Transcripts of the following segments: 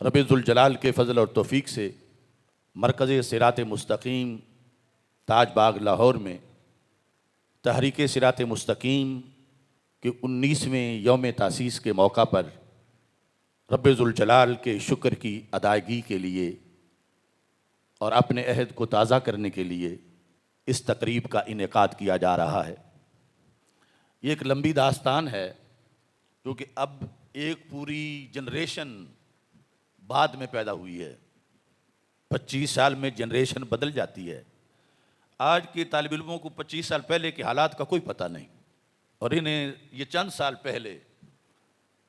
رب ذوالجلال کے فضل اور توفیق سے مرکز صراط مستقیم تاج باغ لاہور میں تحریک صراط مستقیم کے 19ویں یوم تاسیس کے موقع پر رب ذوالجلال کے شکر کی ادائیگی کے لیے اور اپنے عہد کو تازہ کرنے کے لیے اس تقریب کا انعقاد کیا جا رہا ہے۔ یہ ایک لمبی داستان ہے کیونکہ اب ایک پوری جنریشن بعد میں پیدا ہوئی ہے۔ 25 سال میں جنریشن بدل جاتی ہے۔ آج کے طالب علموں کو 25 سال پہلے کے حالات کا کوئی پتہ نہیں، اور انہیں یہ چند سال پہلے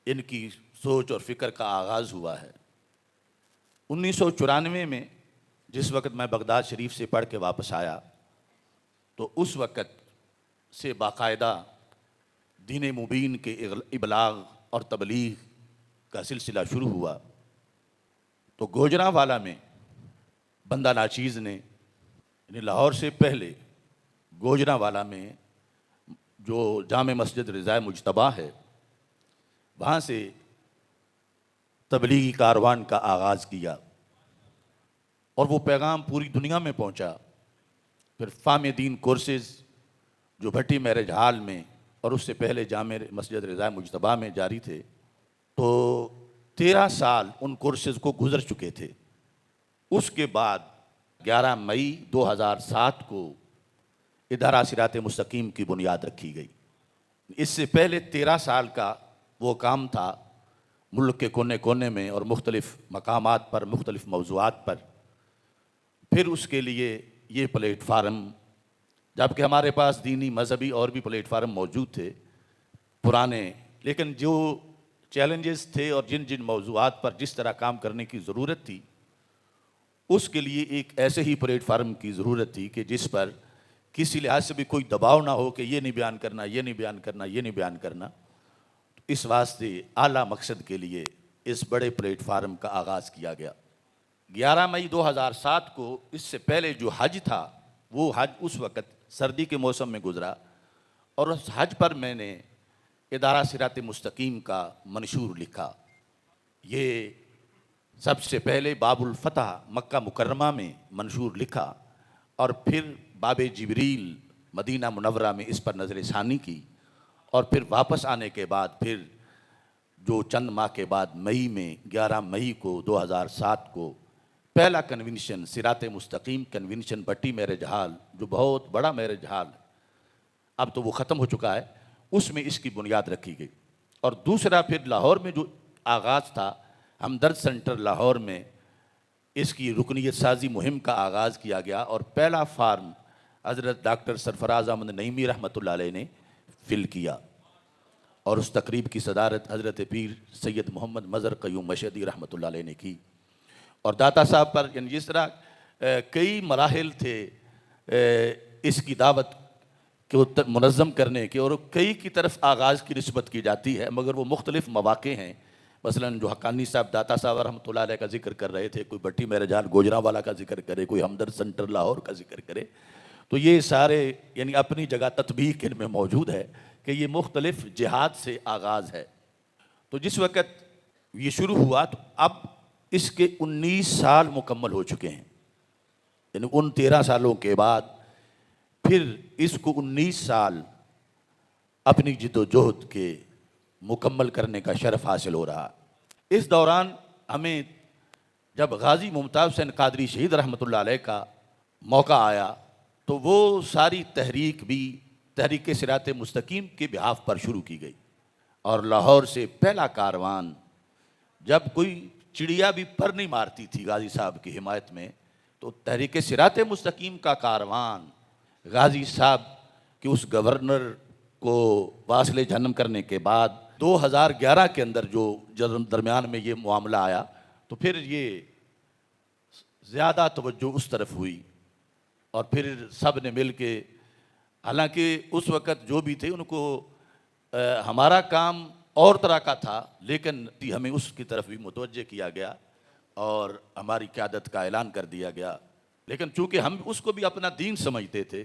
ان کی سوچ اور فکر کا آغاز ہوا ہے۔ 1994 میں جس وقت میں بغداد شریف سے پڑھ کے واپس آیا تو اس وقت سے باقاعدہ دین مبین کے ابلاغ اور تبلیغ کا سلسلہ شروع ہوا۔ تو گوجرانوالہ میں بندہ ناچیز نے یعنی لاہور سے پہلے گوجرانوالہ میں جو جامع مسجد رضائے مجتبیٰ ہے وہاں سے تبلیغی کاروان کا آغاز کیا، اور وہ پیغام پوری دنیا میں پہنچا۔ پھر فام دین کورسز جو بھٹی میرج ہال میں اور اس سے پہلے جامع مسجد رضائے مجتبیٰ میں جاری تھے، تو 13 سال ان کورسز کو گزر چکے تھے۔ اس کے بعد 11 مئی 2007 کو ادارہ صراط مستقیم کی بنیاد رکھی گئی۔ اس سے پہلے 13 سال کا وہ کام تھا ملک کے کونے کونے میں اور مختلف مقامات پر مختلف موضوعات پر۔ پھر اس کے لیے یہ پلیٹ فارم، جبکہ ہمارے پاس دینی مذہبی اور بھی پلیٹ فارم موجود تھے پرانے، لیکن جو چیلنجز تھے اور جن جن موضوعات پر جس طرح کام کرنے کی ضرورت تھی، اس کے لیے ایک ایسے ہی پلیٹ فارم کی ضرورت تھی کہ جس پر کسی لحاظ سے بھی کوئی دباؤ نہ ہو کہ یہ نہیں بیان کرنا، یہ نہیں بیان کرنا، یہ نہیں بیان کرنا۔ اس واسطے اعلیٰ مقصد کے لیے اس بڑے پلیٹ فارم کا آغاز کیا گیا۔ 11 مئی 2007 کو اس سے پہلے جو حج تھا وہ حج اس وقت سردی کے موسم میں گزرا، اور اس حج پر میں نے ادارہ صراط مستقیم کا منشور لکھا۔ یہ سب سے پہلے باب الفتح مکہ مکرمہ میں منشور لکھا، اور پھر باب جبریل مدینہ منورہ میں اس پر نظر ثانی کی، اور پھر واپس آنے کے بعد پھر جو چند ماہ کے بعد مئی میں 11 مئی کو 2007 کو پہلا کنونشن صراط مستقیم کنونشن بھٹی میرج ہال، جو بہت بڑا میرج ہال اب تو وہ ختم ہو چکا ہے، اس میں اس کی بنیاد رکھی گئی۔ اور دوسرا پھر لاہور میں جو آغاز تھا، ہمدرد سینٹر لاہور میں اس کی رکنیت سازی مہم کا آغاز کیا گیا، اور پہلا فارم حضرت ڈاکٹر سرفراز احمد نعیمی رحمۃ اللہ علیہ نے فل کیا، اور اس تقریب کی صدارت حضرت پیر سید محمد مظہر قیوم مشہدی رحمۃ اللہ علیہ نے کی۔ اور داتا صاحب پر یعنی جس طرح کئی مراحل تھے اس کی دعوت کو منظم کرنے کے، اور کئی کی طرف آغاز کی نسبت کی جاتی ہے، مگر وہ مختلف مواقع ہیں۔ مثلاً جو حقانی صاحب داتا صاحب رحمۃ اللہ علیہ کا ذکر کر رہے تھے، کوئی بھٹی میرج ہال گوجرانوالہ کا ذکر کرے، کوئی ہمدرد سینٹر لاہور کا ذکر کرے، تو یہ سارے یعنی اپنی جگہ تطبیق ان میں موجود ہے کہ یہ مختلف جہات سے آغاز ہے۔ تو جس وقت یہ شروع ہوا تو اب اس کے 19 سال مکمل ہو چکے ہیں، یعنی ان 13 سالوں کے بعد پھر اس کو 19 سال اپنی جد و جہد کے مکمل کرنے کا شرف حاصل ہو رہا۔ اس دوران ہمیں جب غازی ممتاز حسین قادری شہید رحمۃ اللہ علیہ کا موقع آیا تو وہ ساری تحریک بھی تحریک صراط مستقیم کے بہاف پر شروع کی گئی، اور لاہور سے پہلا کاروان، جب کوئی چڑیا بھی پر نہیں مارتی تھی غازی صاحب کی حمایت میں، تو تحریک صراط مستقیم کا کاروان غازی صاحب کے اس گورنر کو واصل جہنم کرنے کے بعد 2011 کے اندر جو درمیان میں یہ معاملہ آیا، تو پھر یہ زیادہ توجہ اس طرف ہوئی، اور پھر سب نے مل کے، حالانکہ اس وقت جو بھی تھے ان کو ہمارا کام اور طرح کا تھا، لیکن ہمیں اس کی طرف بھی متوجہ کیا گیا اور ہماری قیادت کا اعلان کر دیا گیا۔ لیکن چونکہ ہم اس کو بھی اپنا دین سمجھتے تھے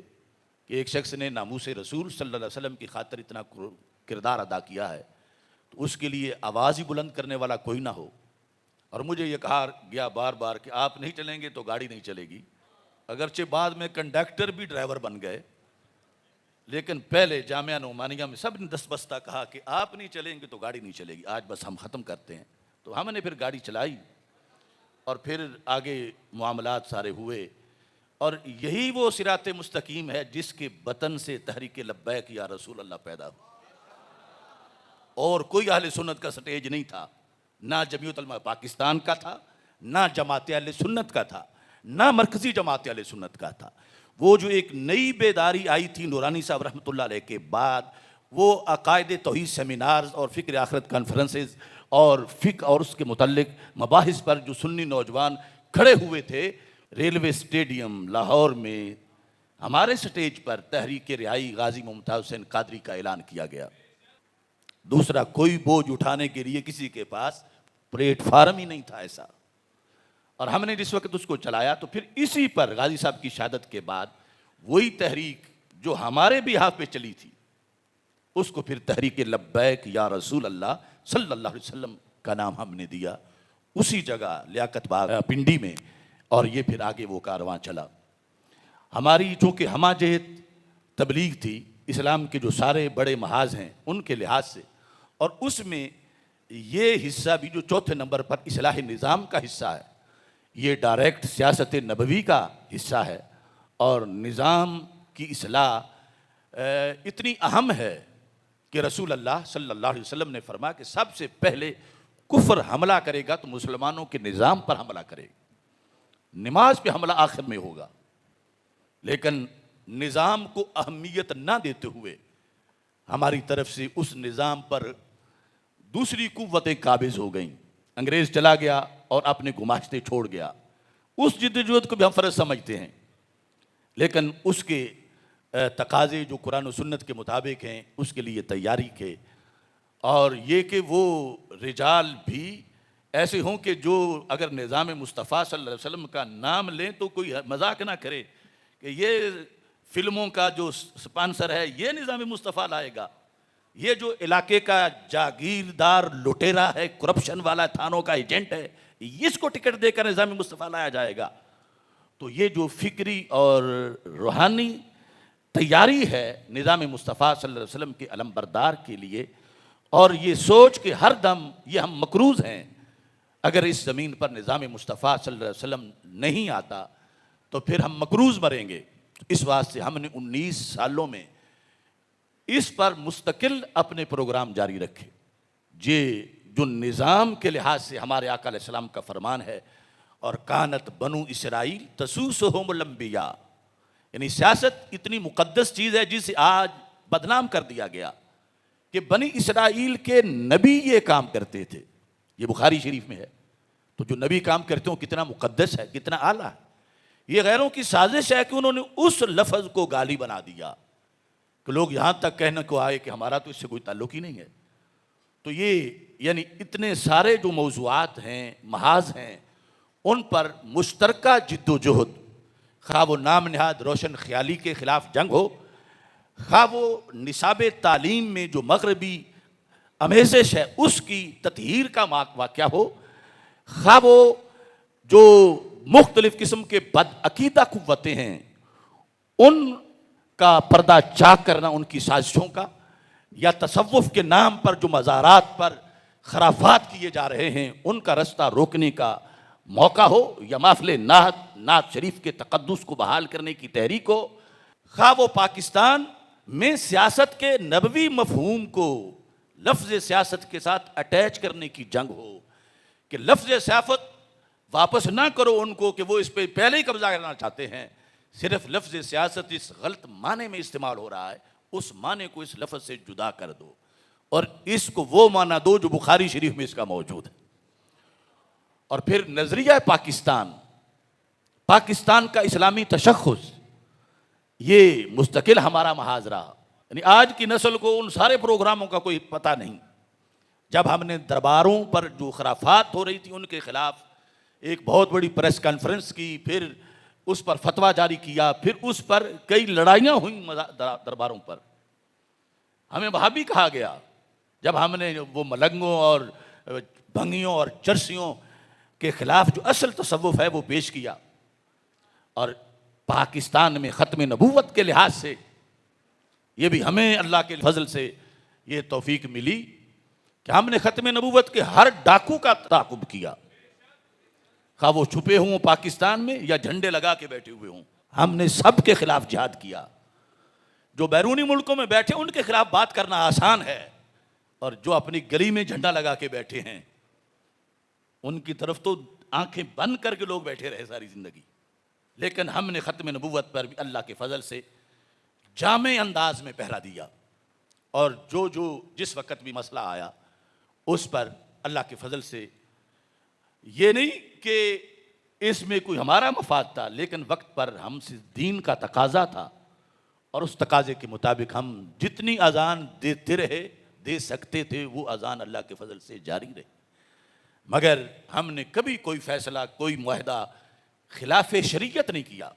کہ ایک شخص نے ناموس رسول صلی اللہ علیہ وسلم کی خاطر اتنا کردار ادا کیا ہے تو اس کے لیے آواز ہی بلند کرنے والا کوئی نہ ہو، اور مجھے یہ کہا گیا بار بار کہ آپ نہیں چلیں گے تو گاڑی نہیں چلے گی، اگرچہ بعد میں کنڈکٹر بھی ڈرائیور بن گئے، لیکن پہلے جامعہ نعمانیہ میں سب نے دستبستہ کہا کہ آپ نہیں چلیں گے تو گاڑی نہیں چلے گی، آج بس ہم ختم کرتے ہیں۔ تو ہم نے پھر گاڑی چلائی اور پھر آگے معاملات سارے ہوئے، اور یہی وہ صراط مستقیم ہے جس کے بطن سے تحریک لبیک یا رسول اللہ پیدا ہو۔ اور کوئی اہل سنت کا سٹیج نہیں تھا، نہ جمعیت علماء پاکستان کا تھا، نہ جماعت اہل سنت کا تھا، نہ مرکزی جماعت اہل سنت کا تھا۔ وہ جو ایک نئی بیداری آئی تھی نورانی صاحب رحمۃ اللہ علیہ کے بعد، وہ عقائد توحید سیمینارز اور فکر آخرت کانفرنسز اور فقہ اور اس کے متعلق مباحث پر جو سنی نوجوان کھڑے ہوئے تھے، ریلوے اسٹیڈیم لاہور میں ہمارے سٹیج پر تحریک رہائی غازی ممتاز حسین قادری کا اعلان کیا گیا۔ دوسرا کوئی بوجھ اٹھانے کے لیے کسی کے پاس پلیٹ فارم ہی نہیں تھا ایسا، اور ہم نے جس وقت اس کو چلایا تو پھر اسی پر غازی صاحب کی شہادت کے بعد وہی تحریک جو ہمارے بھی ہاتھ پہ چلی تھی، اس کو پھر تحریک لبیک یا رسول اللہ صلی اللہ علیہ وسلم کا نام ہم نے دیا، اسی جگہ لیاقت باغ پنڈی میں، اور یہ پھر آگے وہ کارواں چلا۔ ہماری چونکہ ہمہ جہت تبلیغ تھی، اسلام کے جو سارے بڑے محاذ ہیں ان کے لحاظ سے، اور اس میں یہ حصہ بھی جو چوتھے نمبر پر اصلاح نظام کا حصہ ہے، یہ ڈائریکٹ سیاست نبوی کا حصہ ہے، اور نظام کی اصلاح اتنی اہم ہے کہ رسول اللہ صلی اللہ علیہ وسلم نے فرمایا کہ سب سے پہلے کفر حملہ کرے گا تو مسلمانوں کے نظام پر حملہ کرے گا، نماز پہ حملہ آخر میں ہوگا، لیکن نظام کو اہمیت نہ دیتے ہوئے ہماری طرف سے اس نظام پر دوسری قوتیں قابض ہو گئیں۔ انگریز چلا گیا اور اپنے گماشتے چھوڑ گیا، اس جدوجہد کو بھی ہم فرض سمجھتے ہیں، لیکن اس کے تقاضے جو قرآن و سنت کے مطابق ہیں اس کے لیے تیاری کے، اور یہ کہ وہ رجال بھی ایسے ہوں کہ جو اگر نظام مصطفیٰ صلی اللہ علیہ وسلم کا نام لیں تو کوئی مذاق نہ کرے کہ یہ فلموں کا جو سپانسر ہے یہ نظام مصطفیٰ لائے گا، یہ جو علاقے کا جاگیردار لٹیرا ہے، کرپشن والا تھانوں کا ایجنٹ ہے، اس کو ٹکٹ دے کر نظام مصطفیٰ لایا جائے گا۔ تو یہ جو فکری اور روحانی تیاری ہے نظام مصطفیٰ صلی اللہ علیہ وسلم کے علم بردار کے لیے، اور یہ سوچ کہ ہر دم یہ ہم مقروض ہیں، اگر اس زمین پر نظام مصطفیٰ صلی اللہ علیہ وسلم نہیں آتا تو پھر ہم مقروض مریں گے۔ اس واسطے ہم نے 19 سالوں میں اس پر مستقل اپنے پروگرام جاری رکھے۔ یہ جو نظام کے لحاظ سے ہمارے آقا علیہ السلام کا فرمان ہے، اور کانت بنو اسرائیل تسوسہم الانبیاء، یعنی سیاست اتنی مقدس چیز ہے جسے آج بدنام کر دیا گیا کہ بنی اسرائیل کے نبی یہ کام کرتے تھے، یہ بخاری شریف میں ہے۔ تو جو نبی کام کرتے ہوں کتنا مقدس ہے، کتنا اعلیٰ ہے۔ یہ غیروں کی سازش ہے کہ انہوں نے اس لفظ کو گالی بنا دیا کہ لوگ یہاں تک کہنے کو آئے کہ ہمارا تو اس سے کوئی تعلق ہی نہیں ہے۔ تو یہ یعنی اتنے سارے جو موضوعات ہیں، محاذ ہیں، ان پر مشترکہ جد و جہد، خواہ وہ نام نہاد روشن خیالی کے خلاف جنگ ہو، خواہ وہ نصاب تعلیم میں جو مغربی آمیزش ہے اس کی تطہیر کا واقعہ ہو، خواہ وہ جو مختلف قسم کے بد عقیدہ قوتیں ہیں ان کا پردہ چاک کرنا، ان کی سازشوں کا، یا تصوف کے نام پر جو مزارات پر خرافات کیے جا رہے ہیں ان کا رستہ روکنے کا موقع ہو، یا محفل نعت شریف کے تقدس کو بحال کرنے کی تحریک ہو، خواہ وہ پاکستان میں سیاست کے نبوی مفہوم کو لفظ سیاست کے ساتھ اٹیچ کرنے کی جنگ ہو کہ لفظ سیاست واپس نہ کرو ان کو کہ وہ اس پہ پہلے ہی قبضہ کرنا چاہتے ہیں، صرف لفظ سیاست اس غلط معنی میں استعمال ہو رہا ہے، اس معنی کو اس لفظ سے جدا کر دو اور اس کو وہ معنی دو جو بخاری شریف میں اس کا موجود ہے۔ اور پھر نظریہ پاکستان کا اسلامی تشخص، یہ مستقل ہمارا محاذ رہا، یعنی آج کی نسل کو ان سارے پروگراموں کا کوئی پتہ نہیں۔ جب ہم نے درباروں پر جو خرافات ہو رہی تھی ان کے خلاف ایک بہت بڑی پریس کانفرنس کی، پھر اس پر فتویٰ جاری کیا، پھر اس پر کئی لڑائیاں ہوئیں درباروں پر، ہمیں وہاں بھی کہا گیا جب ہم نے وہ ملنگوں اور بھنگیوں اور چرسیوں کے خلاف جو اصل تصوف ہے وہ پیش کیا، اور پاکستان میں ختم نبوت کے لحاظ سے یہ بھی ہمیں اللہ کے فضل سے یہ توفیق ملی کہ ہم نے ختم نبوت کے ہر ڈاکو کا تعاقب کیا، خواہ وہ چھپے ہوں پاکستان میں یا جھنڈے لگا کے بیٹھے ہوئے ہوں، ہم نے سب کے خلاف جہاد کیا۔ جو بیرونی ملکوں میں بیٹھے ان کے خلاف بات کرنا آسان ہے، اور جو اپنی گلی میں جھنڈا لگا کے بیٹھے ہیں ان کی طرف تو آنکھیں بند کر کے لوگ بیٹھے رہے ساری زندگی۔ لیکن ہم نے ختم نبوت پر بھی اللہ کے فضل سے جامع انداز میں پہرا دیا، اور جو جس وقت بھی مسئلہ آیا اس پر اللہ کے فضل سے یہ نہیں کہ اس میں کوئی ہمارا مفاد تھا، لیکن وقت پر ہم سے دین کا تقاضا تھا، اور اس تقاضے کے مطابق ہم جتنی اذان دیتے رہے، دے سکتے تھے، وہ اذان اللہ کے فضل سے جاری رہے، مگر ہم نے کبھی کوئی فیصلہ، کوئی معاہدہ خلاف شریعت نہیں کیا،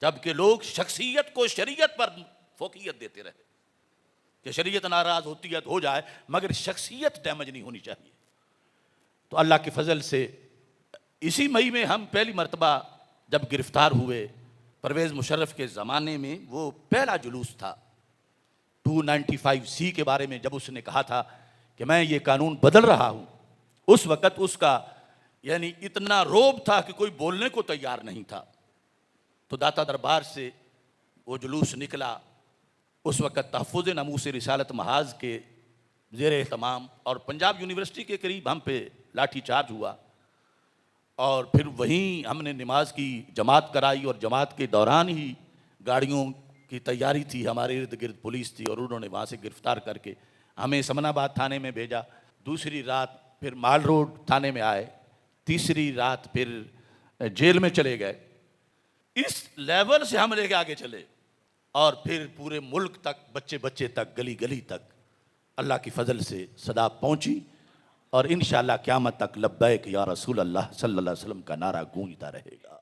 جبکہ لوگ شخصیت کو شریعت پر فوقیت دیتے رہے کہ شریعت ناراض ہوتی ہے تو ہو جائے، مگر شخصیت ڈیمیج نہیں ہونی چاہیے۔ تو اللہ کے فضل سے اسی مئی میں ہم پہلی مرتبہ جب گرفتار ہوئے، پرویز مشرف کے زمانے میں وہ پہلا جلوس تھا 295C کے بارے میں، جب اس نے کہا تھا کہ میں یہ قانون بدل رہا ہوں، اس وقت اس کا یعنی اتنا روب تھا کہ کوئی بولنے کو تیار نہیں تھا۔ تو داتا دربار سے وہ جلوس نکلا، اس وقت تحفظ ناموس رسالت محاذ کے زیر اہتمام، اور پنجاب یونیورسٹی کے قریب ہم پہ لاٹھی چارج ہوا، اور پھر وہیں ہم نے نماز کی جماعت کرائی، اور جماعت کے دوران ہی گاڑیوں کی تیاری تھی، ہمارے ارد گرد پولیس تھی، اور انہوں نے وہاں سے گرفتار کر کے ہمیں سمن آباد تھانے میں بھیجا، دوسری رات پھر مال روڈ تھانے میں آئے، تیسری رات پھر جیل میں چلے گئے۔ اس لیول سے ہم لے کے آگے چلے، اور پھر پورے ملک تک، بچے بچے تک، گلی گلی تک اللہ کی فضل سے صدا پہنچی، اور انشاءاللہ قیامت تک لبیک یا رسول اللہ صلی اللہ علیہ وسلم کا نعرہ گونجتا رہے گا۔